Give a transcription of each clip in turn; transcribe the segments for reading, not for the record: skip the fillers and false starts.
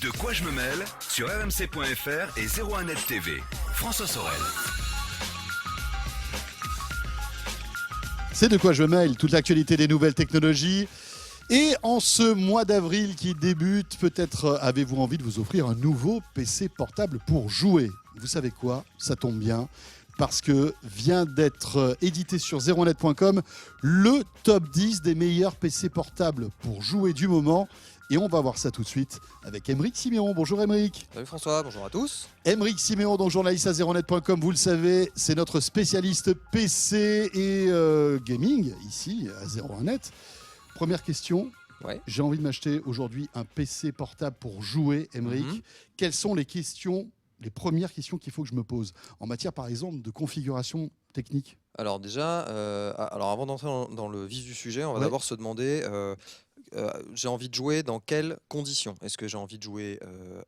De quoi je me mêle sur rmc.fr et 01net TV. François Sorel. C'est De quoi je me mêle, toute l'actualité des nouvelles technologies. Et en ce mois d'avril qui débute, peut-être avez-vous envie de vous offrir un nouveau PC portable pour jouer. Vous savez quoi? Ça tombe bien, parce que vient d'être édité sur 01net.com le top 10 des meilleurs PC portables pour jouer du moment. Et on va voir ça tout de suite avec Aymeric Siméon. Bonjour Aymeric. Salut François, bonjour à tous. Aymeric Siméon, donc journaliste à 01net.com, vous le savez, c'est notre spécialiste PC et gaming ici à 01net. Première question, Ouais. j'ai envie de m'acheter aujourd'hui un PC portable pour jouer, Aymeric. Quelles sont les premières questions qu'il faut que je me pose en matière par exemple de configuration technique? Alors déjà, avant d'entrer dans le vif du sujet, on va Ouais. d'abord se demander, j'ai envie de jouer dans quelles conditions? Est-ce que j'ai envie de jouer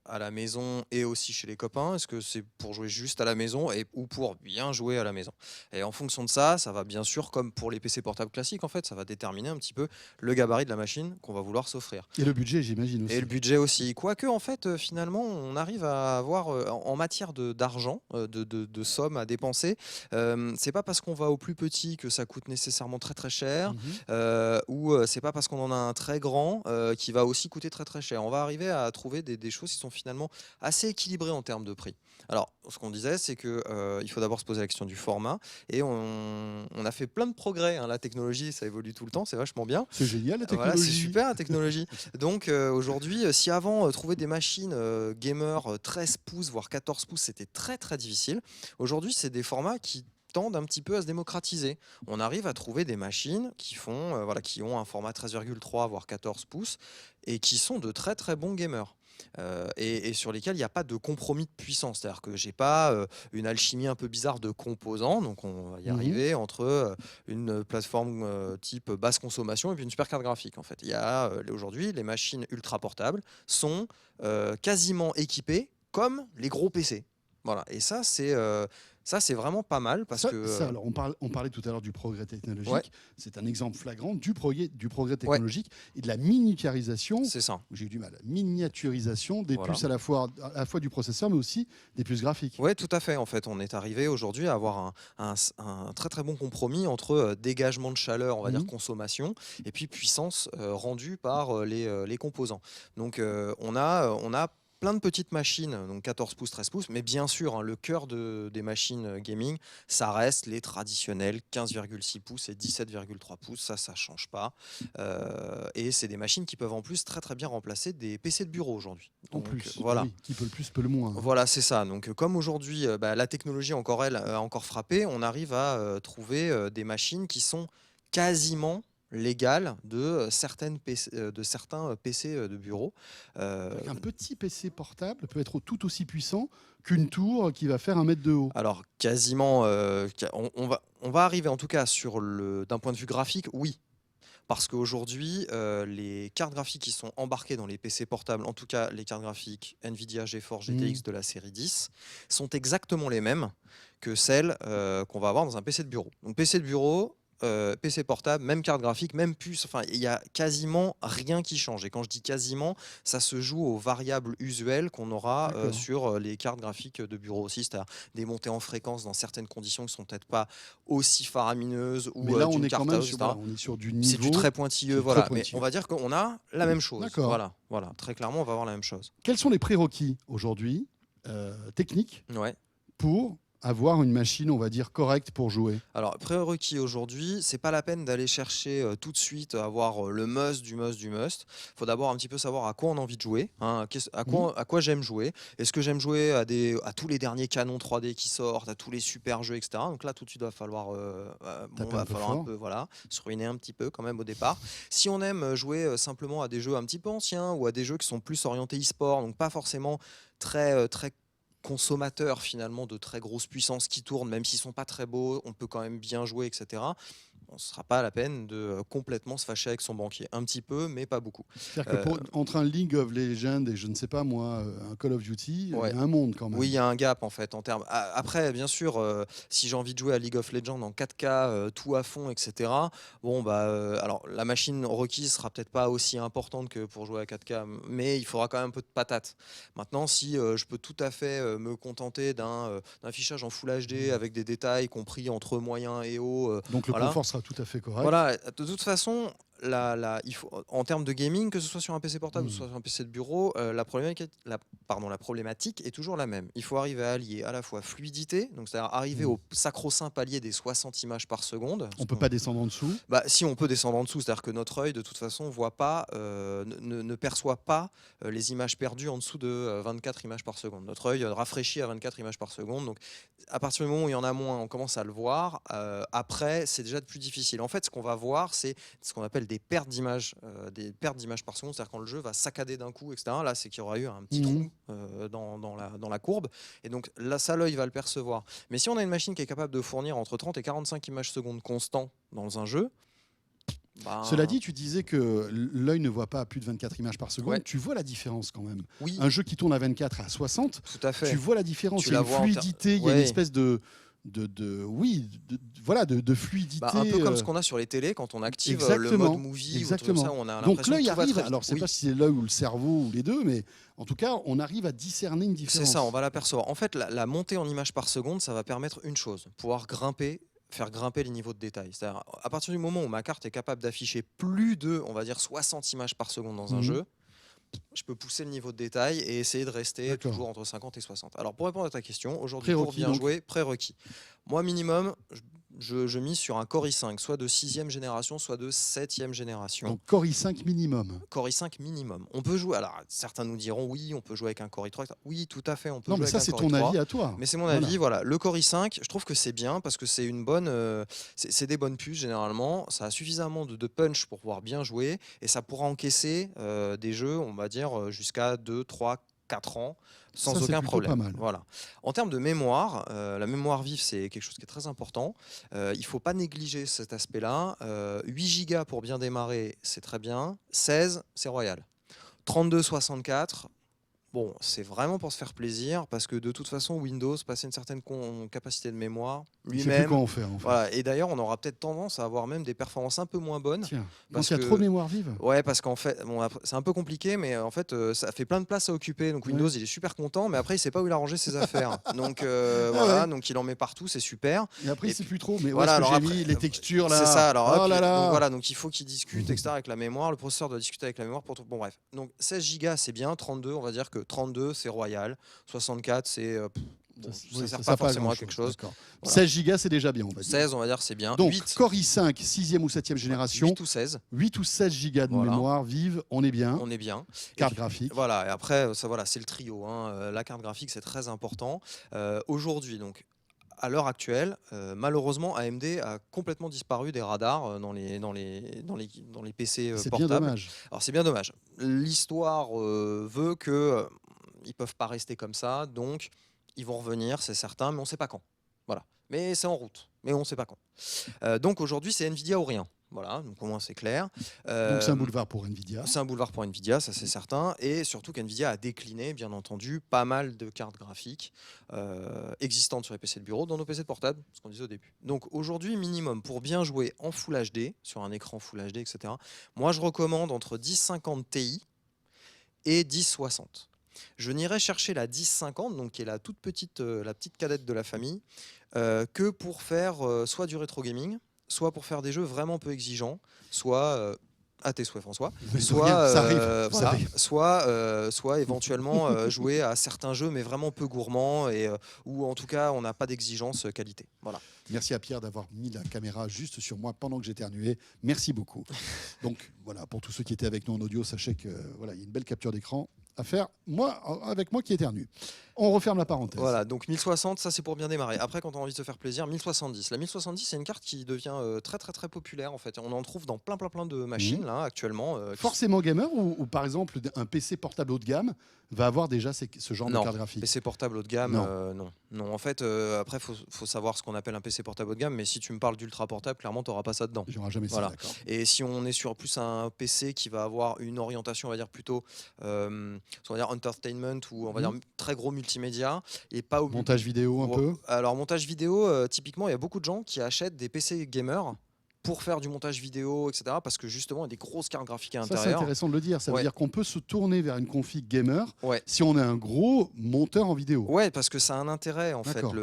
à la maison et aussi chez les copains? Est-ce que c'est pour jouer juste à la maison ou pour bien jouer à la maison? Et en fonction de ça, ça va bien sûr, comme pour les PC portables classiques, en fait, ça va déterminer un petit peu le gabarit de la machine qu'on va vouloir s'offrir. Et le budget, j'imagine aussi. Et le budget aussi. Quoique, en fait, finalement, on arrive à avoir, en matière d'argent, de sommes à dépenser, c'est pas parce qu'on va au plus petit que ça coûte nécessairement très très cher, ou c'est pas parce qu'on en a un très grand qui va aussi coûter très très cher. On va arriver à trouver des choses qui sont finalement assez équilibrées en termes de prix. Alors, ce qu'on disait, c'est que il faut d'abord se poser la question du format, et on a fait plein de progrès, hein. La technologie, ça évolue tout le temps, c'est vachement bien. C'est génial la Voilà, technologie. c'est super la technologie. Donc aujourd'hui, si avant trouver des machines gamer 13 pouces voire 14 pouces, c'était très très difficile. Aujourd'hui, c'est des formats qui tendent un petit peu à se démocratiser. On arrive à trouver des machines qui font qui ont un format 13,3 voire 14 pouces et qui sont de très très bons gamers. Et sur lesquels il n'y a pas de compromis de puissance. C'est-à-dire que j'ai pas une alchimie un peu bizarre de composants, donc on va y arriver entre une plateforme type basse consommation et puis une super carte graphique. En fait, il y a aujourd'hui les machines ultra portables sont quasiment équipées comme les gros PC. Voilà, et ça c'est vraiment pas mal parce que Alors on parlait tout à l'heure du progrès technologique. Ouais. C'est un exemple flagrant du progrès technologique et de la miniaturisation. c'est ça. J'ai eu du mal. Miniaturisation des Voilà. puces à la fois du processeur, mais aussi des puces graphiques. Oui, tout à fait. En fait, on est arrivé aujourd'hui à avoir un très très bon compromis entre dégagement de chaleur, on va dire consommation, et puis puissance rendue par les composants. Donc on a plein de petites machines, donc 14 pouces, 13 pouces, mais bien sûr, hein, le cœur des machines gaming, ça reste les traditionnels 15,6 pouces et 17,3 pouces, ça change pas. Et c'est des machines qui peuvent en plus très très bien remplacer des PC de bureau aujourd'hui. En Donc, plus, voilà. oui, qui peut le plus, peut le moins. Voilà, c'est ça. Donc, comme aujourd'hui, la technologie encore elle a encore frappé, on arrive à trouver des machines qui sont quasiment légales de certains PC de bureau. Un petit PC portable peut être tout aussi puissant qu'une tour qui va faire 1 mètre de haut. Alors quasiment, on va arriver en tout cas d'un point de vue graphique, oui. Parce qu'aujourd'hui, les cartes graphiques qui sont embarquées dans les PC portables, en tout cas les cartes graphiques Nvidia GeForce GTX de la série 10, sont exactement les mêmes que celles qu'on va avoir dans un PC de bureau. Donc PC de bureau, PC portable, même carte graphique, même puce, enfin il y a quasiment rien qui change. Et quand je dis quasiment, ça se joue aux variables usuelles qu'on aura D'accord. sur les cartes graphiques de bureau aussi, c'est-à-dire des montées en fréquence dans certaines conditions qui sont peut-être pas aussi faramineuses ou Mais là, on d'une est quand carte même à sur, etc. on est sur du C'est niveau. du très pointilleux, c'est voilà. très pointilleux. Mais on va dire qu'on a la même chose. D'accord. Voilà. Très clairement, on va avoir la même chose. Quels sont les prérequis aujourd'hui, techniques, Ouais. pour avoir une machine, on va dire, correcte pour jouer? Alors, prérequis aujourd'hui, c'est pas la peine d'aller chercher tout de suite à avoir le must du must du must. Il faut d'abord un petit peu savoir à quoi on a envie de jouer, hein, à quoi j'aime jouer. Est-ce que j'aime jouer à tous les derniers canons 3D qui sortent, à tous les super jeux, etc. Donc là, tout de suite, va falloir, Taper un peu fort. voilà, se ruiner un petit peu quand même au départ. Si on aime jouer simplement à des jeux un petit peu anciens ou à des jeux qui sont plus orientés e-sport, donc pas forcément très consommateurs finalement de très grosses puissances qui tournent, même s'ils sont pas très beaux, on peut quand même bien jouer, etc. ce ne sera pas la peine de complètement se fâcher avec son banquier. Un petit peu, mais pas beaucoup. C'est-à-dire que entre un League of Legends et je ne sais pas moi, un Call of Duty, Ouais. il y a un monde quand même. Oui, il y a un gap en fait en termes. Après, bien sûr, si j'ai envie de jouer à League of Legends en 4K, tout à fond, etc. Bon, alors la machine requise sera peut-être pas aussi importante que pour jouer à 4K, mais il faudra quand même un peu de patate. Maintenant, si je peux tout à fait me contenter d'un affichage en Full HD avec des détails compris entre moyen et haut, Donc le voilà. confort sera tout à fait correct. Voilà, de toute façon, il faut, en termes de gaming, que ce soit sur un PC portable ou sur un PC de bureau, la problématique est toujours la même. Il faut arriver à allier à la fois fluidité, donc c'est-à-dire arriver au sacro-saint palier des 60 images par seconde. On ne peut pas descendre en dessous. Si on peut descendre en dessous, c'est-à-dire que notre œil, de toute façon, voit pas, ne perçoit pas les images perdues en dessous de 24 images par seconde. Notre œil rafraîchit à 24 images par seconde. Donc, à partir du moment où il y en a moins, on commence à le voir. Après, c'est déjà plus difficile. En fait, ce qu'on va voir, c'est ce qu'on appelle des pertes d'images par seconde, c'est-à-dire quand le jeu va saccader d'un coup, etc. Là, c'est qu'il y aura eu un petit trou dans la courbe. Et donc, là, ça, l'œil va le percevoir. Mais si on a une machine qui est capable de fournir entre 30 et 45 images secondes constants dans un jeu, Cela dit, tu disais que l'œil ne voit pas plus de 24 images par seconde. Ouais. Tu vois la différence quand même. oui, Un jeu qui tourne à 24 à 60, tout à fait. tu vois la différence. Tu Il y a la une vois fluidité, il y a une espèce de fluidité. Un peu comme ce qu'on a sur les télés quand on active le Exactement, mode movie. exactement. Ou tout ça, on a Donc l'impression l'œil que tout va arrive, très vite. alors c'est Oui, pas si c'est l'œil ou le cerveau ou les deux, mais en tout cas, on arrive à discerner une différence. c'est ça, on va l'apercevoir. En fait, la montée en images par seconde, ça va permettre une chose, pouvoir faire grimper les niveaux de détail. C'est-à-dire, à partir du moment où ma carte est capable d'afficher plus de, on va dire, 60 images par seconde dans un jeu, je peux pousser le niveau de détail et essayer de rester D'accord. toujours entre 50 et 60. Alors, pour répondre à ta question, aujourd'hui, pour Prérequis, bien donc. jouer, prérequis. Moi, minimum, je mise sur un Core i5, soit de 6e génération, soit de 7e génération. Donc Core i5 minimum. Core i5 minimum. On peut jouer, alors certains nous diront oui, on peut jouer avec un Core i3. Oui, tout à fait, on peut Non, jouer mais avec ça un c'est Core ton i3. avis à toi. Mais c'est mon Voilà. avis, voilà. Le Core i5, je trouve que c'est bien parce que c'est une bonne, c'est des bonnes puces généralement. Ça a suffisamment de punch pour pouvoir bien jouer et ça pourra encaisser des jeux, on va dire, jusqu'à 2, 3, 4 ans sans Ça, c'est aucun plutôt problème. pas mal. Voilà. En termes de mémoire, la mémoire vive, c'est quelque chose qui est très important. Il ne faut pas négliger cet aspect-là. 8 Go pour bien démarrer, c'est très bien. 16, c'est royal. 32, 64, bon, c'est vraiment pour se faire plaisir parce que de toute façon, Windows, passer une certaine capacité de mémoire, Je sais plus lui-même. quoi en faire. En fait. Voilà. Et d'ailleurs, on aura peut-être tendance à avoir même des performances un peu moins bonnes. Tiens, donc Parce il y a que- trop de mémoire vive. Ouais, parce qu'en fait, bon, après, c'est un peu compliqué, mais en fait, ça fait plein de place à occuper. Donc Ouais. Windows, il est super content, mais après, il sait pas où il a rangé ses affaires. Donc Ah voilà, ouais. donc il en met partout, c'est super. Et après, Et il sait puis- plus trop. Mais voilà, où est-ce que alors j'ai après, mis les textures là. C'est ça. Alors, oh hop, là là. donc voilà, donc il faut qu'il discute, etc. avec la mémoire. Le processeur doit discuter avec la mémoire pour tout. Bon bref. Donc 16 Go, c'est bien. 32, on va dire que 32, c'est royal. 64, c'est bon, ça Oui, sert ça pas sert forcément à grand-chose, quelque chose. d'accord. Voilà. 16 Go, c'est déjà bien, on va dire. 16, on va dire, c'est bien. Donc 8, Core i5, 6e ou 7e génération, 8 ou 16, 8 ou 16 Go de Voilà. mémoire vive, on est bien. on est bien. Et Carte puis, graphique. Voilà, et après, ça, voilà, c'est le trio. La carte graphique, c'est très important. Aujourd'hui, donc, à l'heure actuelle, malheureusement, AMD a complètement disparu des radars dans les PC C'est bien portables. dommage. Alors, c'est bien dommage. L'histoire veut que ils peuvent pas rester comme ça, donc ils vont revenir, c'est certain, mais on ne sait pas quand. Voilà. Mais c'est en route, mais on ne sait pas quand. Donc aujourd'hui, c'est Nvidia ou rien. Voilà, donc au moins c'est clair. Donc c'est un boulevard pour Nvidia. C'est un boulevard pour Nvidia, ça c'est certain. Et surtout qu'Nvidia a décliné, bien entendu, pas mal de cartes graphiques existantes sur les PC de bureau dans nos PC de portable, ce qu'on disait au début. Donc aujourd'hui, minimum, pour bien jouer en Full HD, sur un écran Full HD, etc., moi je recommande entre 1050 Ti et 1060. Je n'irai chercher la 1050, donc qui est la toute petite, la petite cadette de la famille, que pour faire soit du rétro gaming, soit pour faire des jeux vraiment peu exigeants, soit à tes souhaits François, Mais soit rien, ça arrive, ça voilà, arrive. soit éventuellement jouer à certains jeux mais vraiment peu gourmands et où en tout cas on n'a pas d'exigence qualité. Voilà. Merci à Pierre d'avoir mis la caméra juste sur moi pendant que j'éternuais. Merci beaucoup. Donc voilà, pour tous ceux qui étaient avec nous en audio, sachez que voilà, il y a une belle capture d'écran à faire. Moi, avec moi qui éternue. On referme la parenthèse. Voilà, donc 1060, ça c'est pour bien démarrer. Après, quand on a envie de se faire plaisir, 1070. La 1070, c'est une carte qui devient très très très populaire en fait. On en trouve dans plein de machines là actuellement. Forcément gamer ou par exemple un PC portable haut de gamme va avoir déjà ce genre de Non, carte graphique. PC portable haut de gamme, Non. non. En fait, après, faut savoir ce qu'on appelle un PC portable haut de gamme, mais si tu me parles d'ultra portable, clairement, tu n'auras pas ça dedans. Il n'y aura jamais Voilà. ça, d'accord. Et si on est sur plus un PC qui va avoir une orientation, on va dire plutôt, on va dire entertainment ou on va dire très gros multimédia et pas au Montage vidéo un peu. Alors montage vidéo, typiquement, il y a beaucoup de gens qui achètent des PC gamers pour faire du montage vidéo, etc. Parce que justement, il y a des grosses cartes graphiques à Ça, c'est l'intérieur. intéressant de le dire. Ça veut dire qu'on peut se tourner vers une config gamer si on est un gros monteur en vidéo. Ouais, parce que ça a un intérêt en fait. D'accord.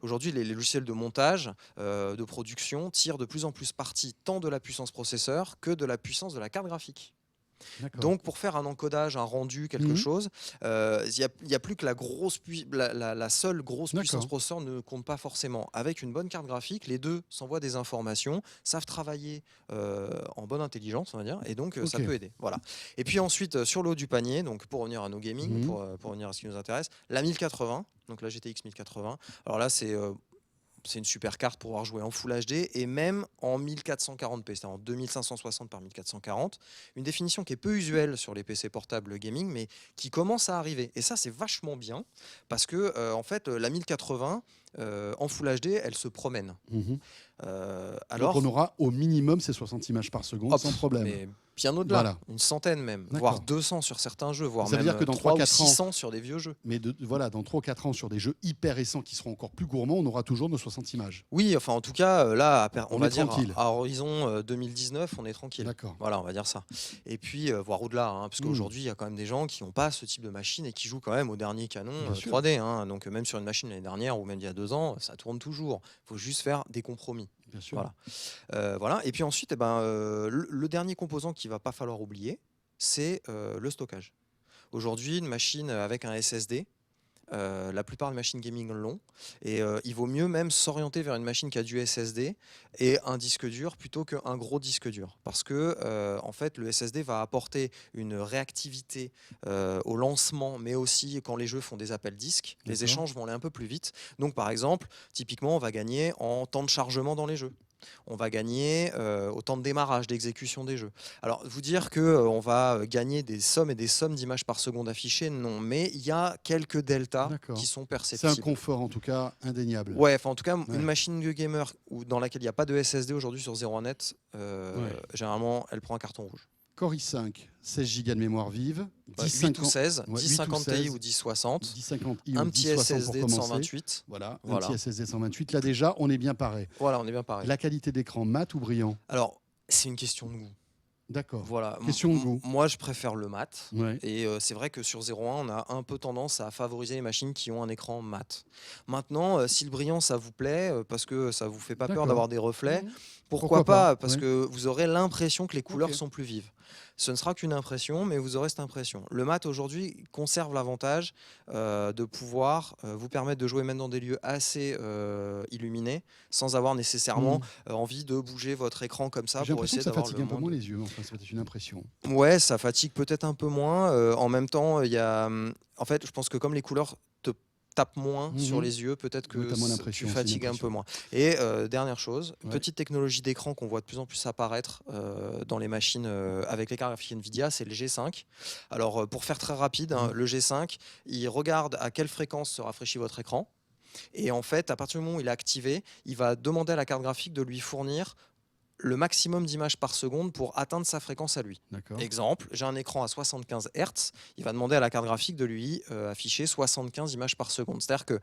Aujourd'hui, les logiciels de montage, de production tirent de plus en plus parti tant de la puissance processeur que de la puissance de la carte graphique. Donc pour faire un encodage, un rendu, quelque chose, il n'y a plus que la seule grosse puissance processeur ne compte pas forcément. Avec une bonne carte graphique, les deux s'envoient des informations, savent travailler en bonne intelligence, on va dire, et donc ça peut aider. Voilà. Et puis ensuite, sur le haut du panier, donc pour revenir à nos gaming, pour revenir à ce qui nous intéresse, la 1080, donc la GTX 1080. Alors là, c'est une super carte pour pouvoir jouer en Full HD et même en 1440p, c'est-à-dire en 2560 par 1440. Une définition qui est peu usuelle sur les PC portables gaming, mais qui commence à arriver. Et ça, c'est vachement bien parce que, en fait, la 1080 en Full HD, elle se promène. Alors, donc on aura au minimum ces 60 images par seconde sans problème. Mais bien au-delà, une centaine même, voire 200 sur certains jeux, voire ça veut même dire que dans 300 ou 4 ans, 600 sur des vieux jeux. Mais voilà, dans 3 ou 4 ans, sur des jeux hyper récents qui seront encore plus gourmands, on aura toujours nos 60 images. Oui, enfin en tout cas, là, on va dire à horizon 2019, on est tranquille. D'accord. Voilà, on va dire ça. Et puis, voire au-delà, parce qu'aujourd'hui, il y a quand même des gens qui n'ont pas ce type de machine et qui jouent quand même au dernier canon 3D. Donc même sur une machine l'année dernière ou même il y a 2 ans, ça tourne toujours. Il faut juste faire des compromis. Bien sûr. Voilà. Et puis ensuite, le dernier composant qu'il ne va pas falloir oublier, c'est le stockage. Aujourd'hui, une machine avec un SSD, la plupart des machines gaming l'ont, et il vaut mieux même s'orienter vers une machine qui a du SSD et un disque dur plutôt qu'un gros disque dur. Parce que en fait, le SSD va apporter une réactivité au lancement, mais aussi quand les jeux font des appels disques, les échanges vont aller un peu plus vite. Donc par exemple, typiquement, on va gagner en temps de chargement dans les jeux. On va gagner au temps de démarrage, d'exécution des jeux. Alors, vous dire qu'on va gagner des sommes et des sommes d'images par seconde affichées, non. Mais il y a quelques deltas qui sont perceptibles. C'est un confort, en tout cas, indéniable. Ouais, en tout cas, une machine de gamer dans laquelle il n'y a pas de SSD aujourd'hui sur 01net, généralement, elle prend un carton rouge. Core i5, 16 Go de mémoire vive, 8 ou 16, 1050 Ti ou 1060, un petit SSD de 128. Voilà, un petit SSD 128. Là déjà, on est bien paré. Voilà, on est bien paré. La qualité d'écran, mat ou brillant? Alors, c'est une question de goût. D'accord. Voilà. Question de goût. Moi, je préfère le mat. Et c'est vrai que sur 01, on a un peu tendance à favoriser les machines qui ont un écran mat. Maintenant, si le brillant, ça vous plaît, parce que ça vous fait pas peur d'avoir des reflets, pourquoi pas? Parce que vous aurez l'impression que les couleurs sont plus vives. Ce ne sera qu'une impression, mais vous aurez cette impression. Le mat, aujourd'hui, conserve l'avantage de pouvoir vous permettre de jouer même dans des lieux assez illuminés, sans avoir nécessairement envie de bouger votre écran comme ça pour essayer d'avoir le ça fatigue un peu moins les yeux, enfin, c'est une impression. Ouais, ça fatigue peut-être un peu moins. En même temps, il y a... en fait, je pense que comme les couleurs te tape moins sur les yeux, peut-être que tu fatigues un peu moins. Et dernière chose, petite technologie d'écran qu'on voit de plus en plus apparaître dans les machines avec les cartes graphiques Nvidia, c'est le G5. Alors pour faire très rapide, le G5, il regarde à quelle fréquence se rafraîchit votre écran. Et en fait, à partir du moment où il est activé, il va demander à la carte graphique de lui fournir le maximum d'images par seconde pour atteindre sa fréquence à lui. Exemple, j'ai un écran à 75 Hz, il va demander à la carte graphique de lui afficher 75 images par seconde. C'est-à-dire que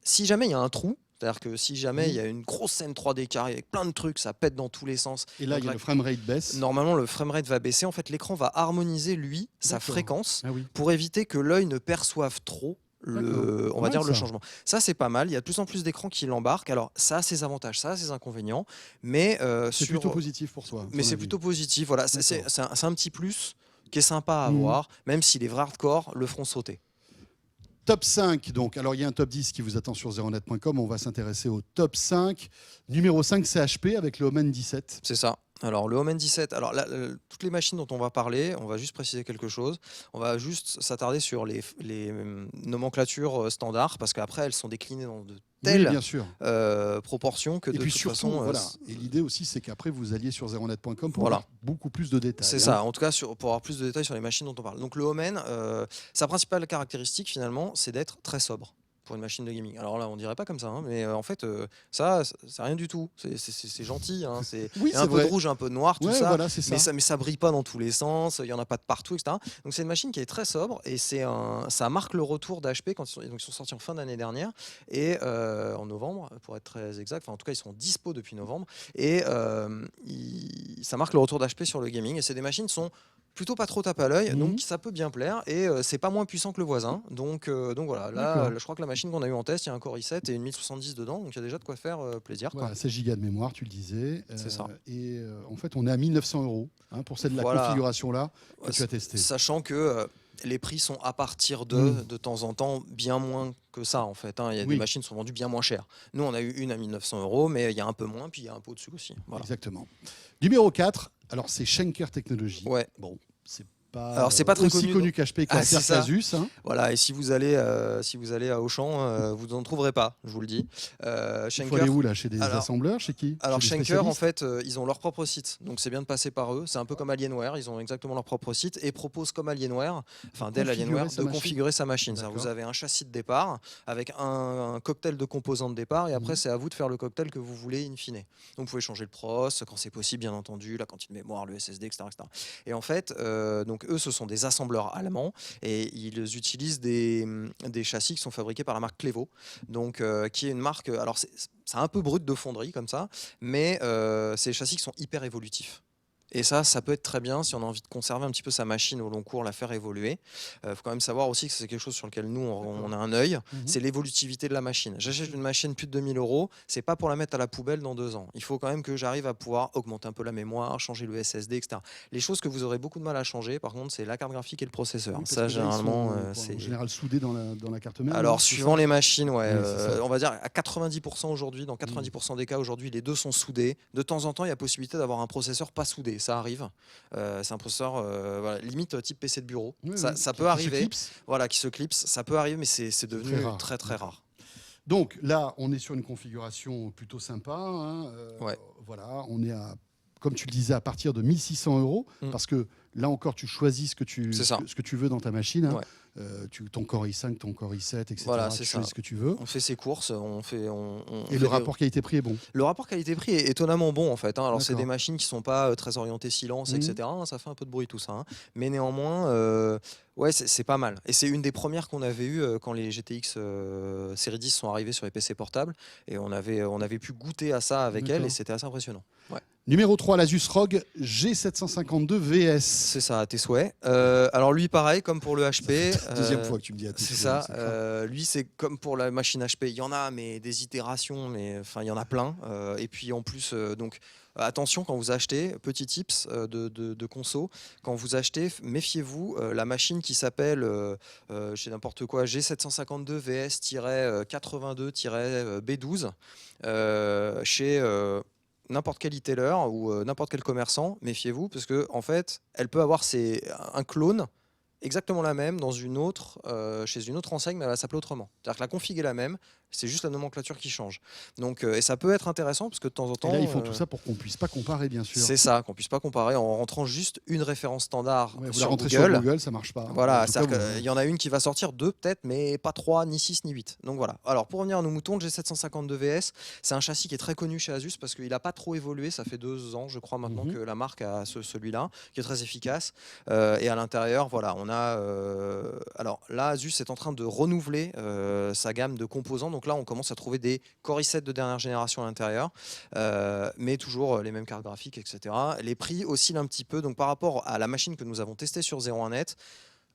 si jamais il y a un trou, c'est-à-dire que si jamais il y a une grosse scène 3D carrée avec plein de trucs, ça pète dans tous les sens. Et là, le framerate baisse. Normalement, le framerate va baisser. En fait, l'écran va harmoniser, lui, sa fréquence pour éviter que l'œil ne perçoive trop on va dire le changement. Ça, c'est pas mal. Il y a de plus en plus d'écrans qui l'embarquent. Alors, ça a ses avantages, ça a ses inconvénients. Mais c'est plutôt positif pour toi. Mais c'est plutôt positif. Voilà, c'est un petit plus qui est sympa à avoir, même si les vrais hardcore le feront sauter. Top 5, donc. Alors, il y a un top 10 qui vous attend sur 0net.com. On va s'intéresser au top 5. Numéro 5, c'est HP avec le Omen 17. C'est ça. Alors le Omen 17, alors là, toutes les machines dont on va parler, on va juste préciser quelque chose. On va juste s'attarder sur les nomenclatures standards parce qu'après elles sont déclinées dans de Oui, telles bien sûr. proportions que Et de puis toute surtout, façon, voilà. Et l'idée aussi, c'est qu'après, vous alliez sur zeronet.com pour voilà. voir beaucoup plus de détails. C'est ça, en tout cas pour avoir plus de détails sur les machines dont on parle. Donc le Omen, sa principale caractéristique finalement, c'est d'être très sobre pour une machine de gaming. Alors là, on dirait pas comme ça, hein, mais en fait, ça, c'est rien du tout. C'est gentil, hein, Oui, il y a c'est un peu de vrai. rouge, un peu de noir, tout Ouais, ça, voilà, c'est ça. mais ça brille pas dans tous les sens, il y en a pas de partout, etc. Donc c'est une machine qui est très sobre et ça marque le retour d'HP quand donc ils sont sortis en fin d'année dernière et en novembre, pour être très exact. Enfin, en tout cas, ils sont dispo depuis novembre et ça marque le retour d'HP sur le gaming. Et c'est des machines qui sont plutôt pas trop tape à l'œil, donc ça peut bien plaire et c'est pas moins puissant que le voisin. Donc voilà, là, je crois que la machine qu'on a eu en test, il y a un Core i7 et une 1070 dedans, donc il y a déjà de quoi faire plaisir. Quoi. Voilà, 16 Go de mémoire, tu le disais. C'est ça. Et en fait, on est à 1900 € pour cette la configuration-là que tu as testée. Sachant que les prix sont à partir de temps en temps bien moins que ça en fait. Hein. Il y a des machines qui sont vendues bien moins chères. Nous, on a eu une à 1900 €, mais il y a un peu moins, puis il y a un peu au-dessus aussi. Voilà. Exactement. Numéro 4, alors c'est Schenker Technologies. Ouais. Bon, c'est pas, alors c'est pas très aussi connu qu'HP Casus. Hein. Voilà, et si vous allez à Auchan, vous n'en trouverez pas, je vous le dis. Il faut aller où là? Chez des assembleurs? Chez qui? Alors chez Schenker, en fait, ils ont leur propre site, donc c'est bien de passer par eux. C'est un peu comme Alienware, ils ont exactement leur propre site et proposent comme Alienware, enfin Dell Alienware, de configurer sa machine. Vous avez un châssis de départ avec un cocktail de composants de départ et après c'est à vous de faire le cocktail que vous voulez in fine. Donc vous pouvez changer le pros quand c'est possible, bien entendu, la quantité de mémoire, le SSD, etc. Et en fait, donc eux, ce sont des assembleurs allemands et ils utilisent des châssis qui sont fabriqués par la marque Clevo, donc qui est une marque. Alors c'est un peu brut de fonderie comme ça, mais c'est des châssis qui sont hyper évolutifs. Et ça peut être très bien si on a envie de conserver un petit peu sa machine au long cours, la faire évoluer. Faut quand même savoir aussi que c'est quelque chose sur lequel nous, on a un œil, c'est l'évolutivité de la machine. J'achète une machine plus de 2000 €, c'est pas pour la mettre à la poubelle dans 2 ans. Il faut quand même que j'arrive à pouvoir augmenter un peu la mémoire, changer le SSD, etc. Les choses que vous aurez beaucoup de mal à changer, par contre, c'est la carte graphique et le processeur. Oui, ça, généralement, c'est en général soudé dans la carte mère. Alors, suivant les machines, on va dire à 90% aujourd'hui, dans 90% des cas aujourd'hui, les deux sont soudés. De temps en temps, il y a possibilité d'avoir un processeur pas soudé. Ça arrive. C'est un processeur limite type PC de bureau. Ça peut arriver. Qui se clipse. Ça peut arriver, mais c'est devenu très très rare. Donc là, on est sur une configuration plutôt sympa. Hein. Voilà, on est à, comme tu le disais, à partir de 1600 €, parce que là encore, tu choisis ce que tu veux dans ta machine. Hein. Ton Core i5, ton Core i7, etc. Voilà, tu choisis ce que tu veux. On fait ses courses, et le rapport qualité-prix est bon. Le rapport qualité-prix est étonnamment bon en fait. Hein. Alors c'est des machines qui sont pas très orientées silence, etc. Ça fait un peu de bruit tout ça. Hein. Mais néanmoins, c'est pas mal. Et c'est une des premières qu'on avait eues quand les GTX série 10 sont arrivés sur les PC portables. Et on avait pu goûter à ça avec elle et c'était assez impressionnant. Ouais. Numéro 3, l'Asus ROG G752 VS. C'est ça, à tes souhaits. Alors lui, pareil, comme pour le HP. Deuxième fois que tu me dis à tes souhaits. C'est ça. Lui, c'est comme pour la machine HP. Il y en a, mais des itérations, il y en a plein. Et puis en plus, donc attention quand vous achetez, petit tips de conso, quand vous achetez, méfiez-vous, la machine qui s'appelle, chez n'importe quoi, G752 VS-82-B12, chez n'importe quel e-tailer ou n'importe quel commerçant, méfiez-vous, parce que en fait, elle peut avoir un clone exactement la même dans une autre, chez une autre enseigne, mais elle va s'appeler autrement. C'est-à-dire que la config est la même, c'est juste la nomenclature qui change. Donc, et ça peut être intéressant parce que de temps en temps. Et là, ils font tout ça pour qu'on puisse pas comparer, bien sûr. C'est ça, qu'on puisse pas comparer en rentrant juste une référence standard sur Google. Sur Google, ça marche pas. Voilà, c'est-à-dire qu'il y en a une qui va sortir 2 peut-être, mais pas 3, ni 6, ni 8. Donc voilà. Alors pour revenir à nos moutons, le G752 VS, c'est un châssis qui est très connu chez Asus parce qu'il n'a pas trop évolué. Ça fait 2 ans, je crois, maintenant que la marque a celui-là, qui est très efficace. Et à l'intérieur, voilà, on a. Alors là, Asus est en train de renouveler sa gamme de composants. Donc là, on commence à trouver des Core i7 de dernière génération à l'intérieur, mais toujours les mêmes cartes graphiques, etc. Les prix oscillent un petit peu. Donc par rapport à la machine que nous avons testée sur 01net,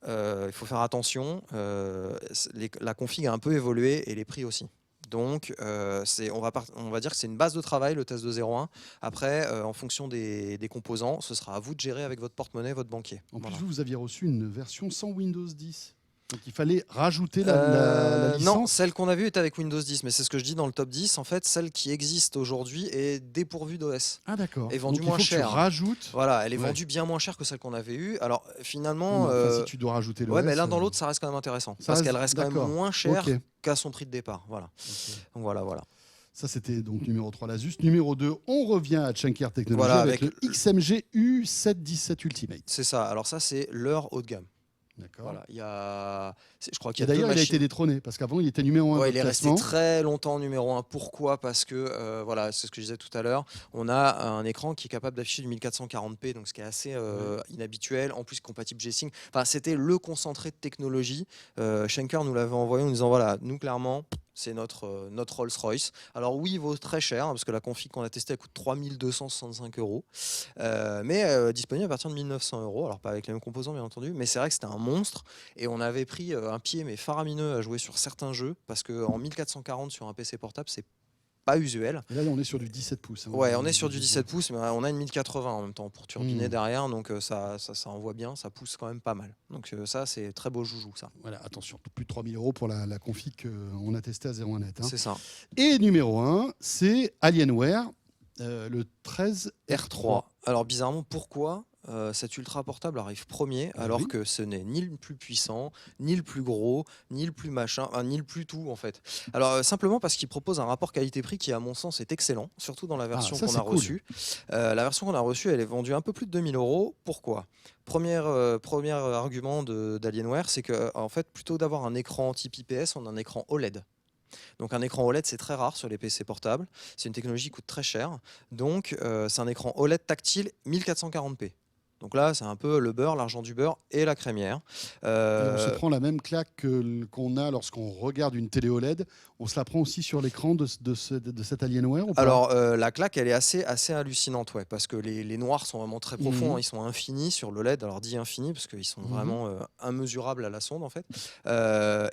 il faut faire attention. La config a un peu évolué et les prix aussi. Donc, on va dire que c'est une base de travail, le test de 01. Après, en fonction des composants, ce sera à vous de gérer avec votre porte-monnaie, votre banquier. En plus, vous aviez reçu une version sans Windows 10. Donc il fallait rajouter la licence. Non, celle qu'on a vue est avec Windows 10, mais c'est ce que je dis dans le top 10. En fait, celle qui existe aujourd'hui est dépourvue d'OS. Ah d'accord. Est vendue Donc, moins il faut que cher. tu rajoutes. Voilà, elle est Ouais. vendue bien moins cher que celle qu'on avait eue. Alors finalement, Enfin, si tu dois rajouter l'OS. ouais, mais l'un dans l'autre, ça reste quand même intéressant. Parce qu'elle reste quand d'accord. même moins chère Ok. qu'à son prix de départ. Voilà. Ok. Donc voilà. Ça, c'était donc numéro 3, l'Asus. Numéro 2, on revient à Chunkier Technologies Voilà, avec avec le XMG U717 Ultimate. C'est ça. Alors ça, c'est leur haut de gamme. D'accord. Voilà. Je crois qu'il Et y a deux d'ailleurs, il a machines. été détrôné parce qu'avant, il était numéro 1 Ouais, de il est resté classement. très longtemps numéro 1. Pourquoi ? Parce que, voilà, c'est ce que je disais tout à l'heure, on a un écran qui est capable d'afficher du 1440p, donc ce qui est assez inhabituel, en plus compatible G-Sync. Enfin, c'était le concentré de technologie. Schenker nous l'avait envoyé en nous disant, voilà, nous clairement, c'est notre Rolls-Royce. Alors oui, il vaut très cher, hein, parce que la config qu'on a testée, elle coûte 3265 €, mais disponible à partir de 1900 €. Alors pas avec les mêmes composants, bien entendu, mais c'est vrai que c'était un monstre. Et on avait pris un pied mais faramineux à jouer sur certains jeux, parce qu'en 1440 sur un PC portable, c'est pas usuel. Et là, on est sur du 17 pouces. Hein. Ouais, on est sur du 17 pouces, mais on a une 1080 en même temps pour turbiner derrière, donc ça envoie bien, ça pousse quand même pas mal. Donc ça, c'est très beau joujou, ça. Voilà, attention, plus de 3000 € pour la config qu'on a testée à 01net. Hein. C'est ça. Et numéro 1, c'est Alienware, le 13 R3. Alors bizarrement, pourquoi cet ultra portable arrive premier alors oui. que ce n'est ni le plus puissant, ni le plus gros, ni le plus machin, ni le plus tout en fait. Alors simplement parce qu'il propose un rapport qualité-prix qui à mon sens est excellent, surtout dans la version ça, qu'on c'est a cool. reçue. La version qu'on a reçue, elle est vendue un peu plus de 2000 €. Pourquoi ? Premier argument d'Alienware, c'est que en fait, plutôt d'avoir un écran type IPS, on a un écran OLED. Donc un écran OLED, c'est très rare sur les PC portables. C'est une technologie qui coûte très cher. Donc c'est un écran OLED tactile 1440p. Donc là, c'est un peu le beurre, l'argent du beurre et la crémière. Et on se prend la même claque qu'on a lorsqu'on regarde une télé OLED. On se la prend aussi sur l'écran de cet Alienware ou pas ? Alors la claque, elle est assez hallucinante, ouais, parce que les noirs sont vraiment très profonds, hein, ils sont infinis sur l'OLED. Alors dit infini parce qu'ils sont vraiment immesurables à la sonde en fait.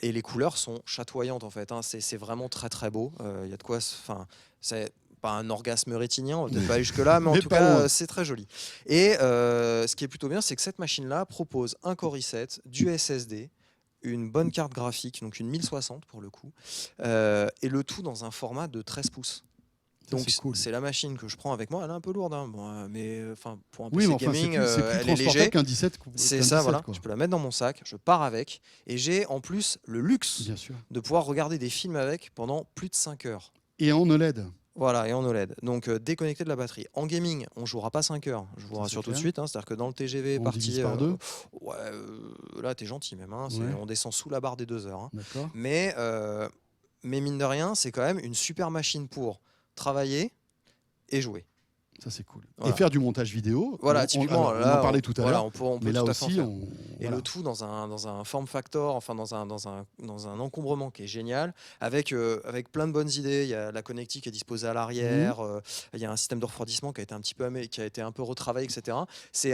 Et les couleurs sont chatoyantes en fait. Hein. C'est vraiment très très beau. Il y a de quoi. Enfin, c'est pas un orgasme rétinien, on va peut-être pas aller jusque-là, mais en Mais tout pas cas, loin. c'est très joli. Et ce qui est plutôt bien, c'est que cette machine-là propose un Core i7, du SSD, une bonne carte graphique, donc une 1060 pour le coup, et le tout dans un format de 13 pouces. Ça, Donc c'est cool. c'est la machine que je prends avec moi, elle est un peu lourde, hein, bon, mais enfin pour un Oui, PC mais enfin, gaming, c'est plus elle est léger. transportable qu'un 17. C'est qu'un ça, 17, voilà. quoi. Je peux la mettre dans mon sac, je pars avec, et j'ai en plus le luxe Bien sûr. de pouvoir regarder des films avec pendant plus de 5 heures. Et en OLED. Voilà, et en OLED. Donc déconnecté de la batterie. En gaming, on jouera pas 5 heures. Je vous Ça, rassure c'est tout de clair. suite. Hein, c'est-à-dire que dans le TGV On divise parti. par deux. Ouais, là, t'es gentil même. Hein, Ouais. on descend sous la barre des 2 heures. Hein. D'accord. Mais mine de rien, c'est quand même une super machine pour travailler et jouer. Ça, c'est cool. Voilà. Et faire du montage vidéo. Voilà, typiquement. Alors, on là, en parlait tout à voilà, l'heure. on peut Mais là tout à fait en aussi, faire. Et voilà. le tout dans un form factor, enfin dans un encombrement qui est génial, avec plein de bonnes idées. Il y a la connectique qui est disposée à l'arrière, il y a un système de refroidissement qui a été un peu retravaillé, etc. Il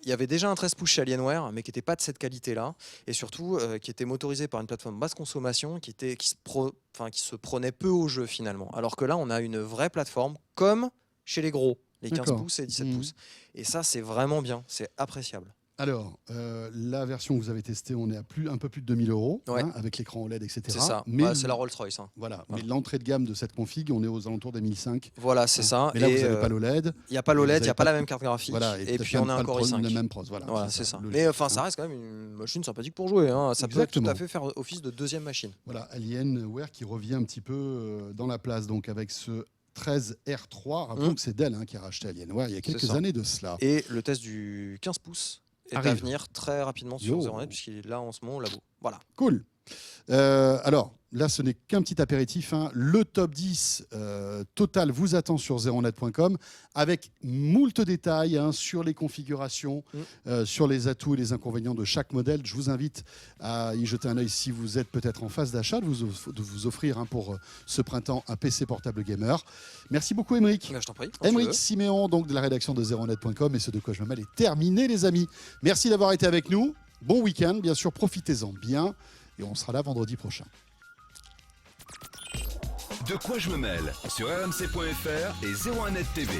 y avait déjà un 13 pouces chez Alienware, mais qui n'était pas de cette qualité-là, et surtout qui était motorisé par une plateforme basse consommation, qui se prenait peu au jeu finalement. Alors que là, on a une vraie plateforme comme chez les gros. Les 15 D'accord. pouces et 17 pouces. Et ça, c'est vraiment bien, c'est appréciable. Alors, la version que vous avez testée, on est à un peu plus de 2000 €, Ouais. avec l'écran OLED, etc. C'est ça, Mais c'est la Rolls-Royce. Hein. Voilà. Voilà. Mais l'entrée de gamme de cette config, on est aux alentours des 1005. Voilà, c'est ça. Mais là, Et, vous n'avez pas l'OLED. il n'y a pas et l'OLED, vous il n'y avez a pas pas- la même carte graphique. Voilà, et peut-être puis on a pas un Core i5. la même pros. Voilà, Voilà, c'est ça. logique, Mais enfin, hein. ça reste quand même une machine sympathique pour jouer. Hein. Ça peut Exactement. tout à fait faire office de deuxième machine. Voilà, Alienware qui revient un petit peu dans la place, donc avec ce 13 R3. Rappelons que c'est Dell qui a racheté Alienware il y a quelques ça. années de cela. Et le test du 15 pouces est à Arrive. venir très rapidement sur Yo. 0net, puisqu'il est là en ce moment au labo. Voilà. Cool. Alors, là, ce n'est qu'un petit apéritif. Le top 10 total vous attend sur zeronet.com avec moult détails sur les configurations, sur les atouts et les inconvénients de chaque modèle. Je vous invite à y jeter un œil si vous êtes peut-être en phase d'achat, de vous offrir pour ce printemps un PC portable gamer. Merci beaucoup, Émeric. Je t'en prie. quand tu Émeric veux. Siméon, donc de la rédaction de zeronet.com, et ce de quoi je me mêle est terminé, les amis. Merci d'avoir été avec nous. Bon week-end, bien sûr, profitez-en bien. Et on sera là vendredi prochain. De quoi je me mêle sur rmc.fr et 01net TV.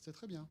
C'est très bien.